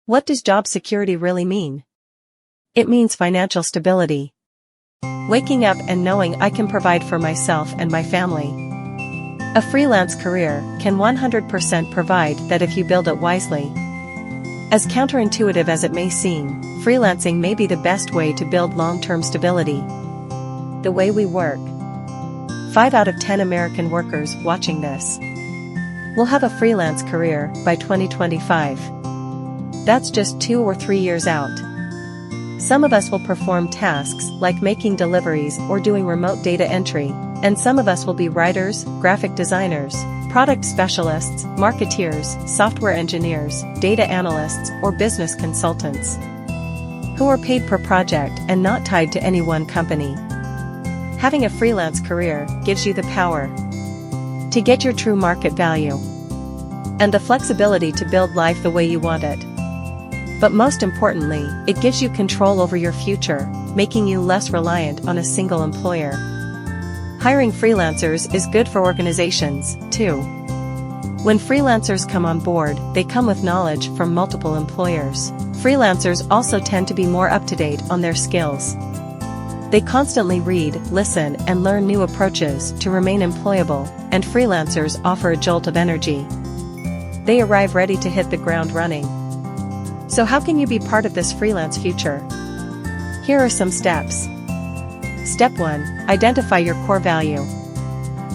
What does job security really mean? It means financial stability. Waking up and knowing I can provide for myself and my family. A freelance career can 100% provide that if you build it wisely. As counterintuitive as it may seem, freelancing may be the best way to build long-term stability. The way we work. 5 out of 10 American workers watching this will have a freelance career by 2025. That's just 2 or 3 years out. Some of us will perform tasks like making deliveries or doing remote data entry, and some of us will be writers, graphic designers, product specialists, marketeers, software engineers, data analysts, or business consultants who are paid per project and not tied to any one company. Having a freelance career gives you the power to get your true market value and the flexibility to build life the way you want it. But most importantly, it gives you control over your future, making you less reliant on a single employer. Hiring freelancers is good for organizations, too. When freelancers come on board, they come with knowledge from multiple employers. Freelancers also tend to be more up-to-date on their skills. They constantly read, listen, and learn new approaches to remain employable, and freelancers offer a jolt of energy. They arrive ready to hit the ground running. So how can you be part of this freelance future? Here are some steps. Step 1. Identify your core value.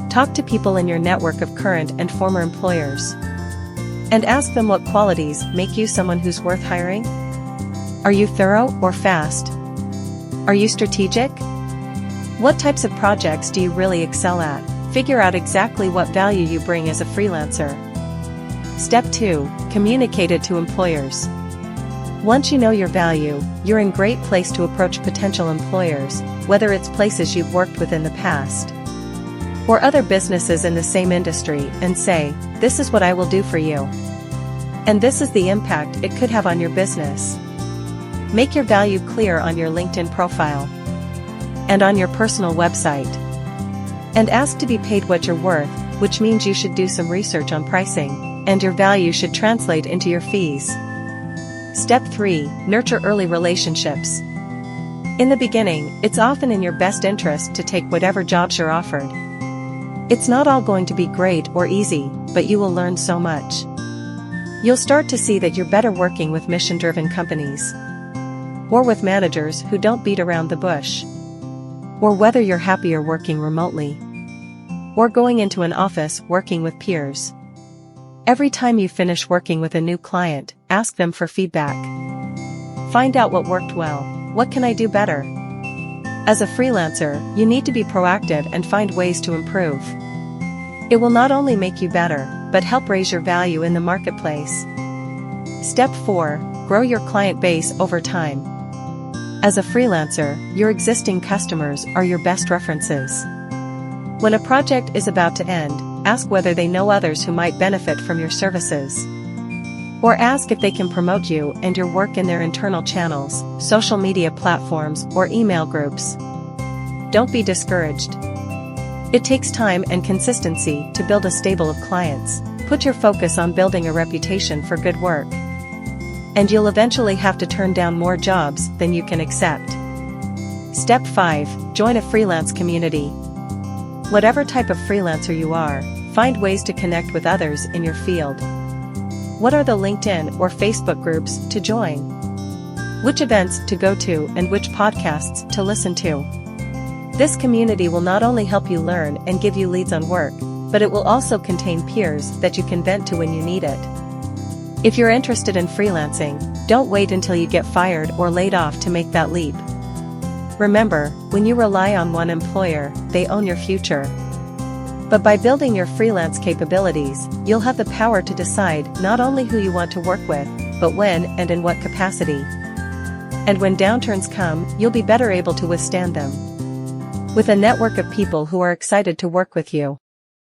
Talk to people in your network of current and former employers. And ask them what qualities make you someone who's worth hiring. Are you thorough or fast? Are you strategic? What types of projects do you really excel at? Figure out exactly what value you bring as a freelancer. Step 2. Communicate it to employers. Once you know your value, you're in great place to approach potential employers, whether it's places you've worked with in the past or other businesses in the same industry, and say, this is what I will do for you. And this is the impact it could have on your business. Make your value clear on your LinkedIn profile and on your personal website. And ask to be paid what you're worth, which means you should do some research on pricing, and your value should translate into your fees. Step 3. Nurture early relationships. In the beginning, it's often in your best interest to take whatever jobs you're offered. It's not all going to be great or easy, but you will learn so much. You'll start to see that you're better working with mission-driven companies, or with managers who don't beat around the bush, or whether you're happier working remotely, or going into an office working with peers. Every time you finish working with a new client, ask them for feedback. Find out what worked well. What can I do better? As a freelancer, you need to be proactive and find ways to improve. It will not only make you better, but help raise your value in the marketplace. Step 4. Grow your client base over time. As a freelancer, your existing customers are your best references. When a project is about to end, ask whether they know others who might benefit from your services. Or ask if they can promote you and your work in their internal channels, social media platforms, or email groups. Don't be discouraged. It takes time and consistency to build a stable of clients. Put your focus on building a reputation for good work. And you'll eventually have to turn down more jobs than you can accept. Step 5. Join a freelance community. Whatever type of freelancer you are, find ways to connect with others in your field. What are the LinkedIn or Facebook groups to join? Which events to go to and which podcasts to listen to? This community will not only help you learn and give you leads on work, but it will also contain peers that you can vent to when you need it. If you're interested in freelancing, don't wait until you get fired or laid off to make that leap. Remember, when you rely on one employer, they own your future. But by building your freelance capabilities, you'll have the power to decide not only who you want to work with, but when and in what capacity. And when downturns come, you'll be better able to withstand them. With a network of people who are excited to work with you.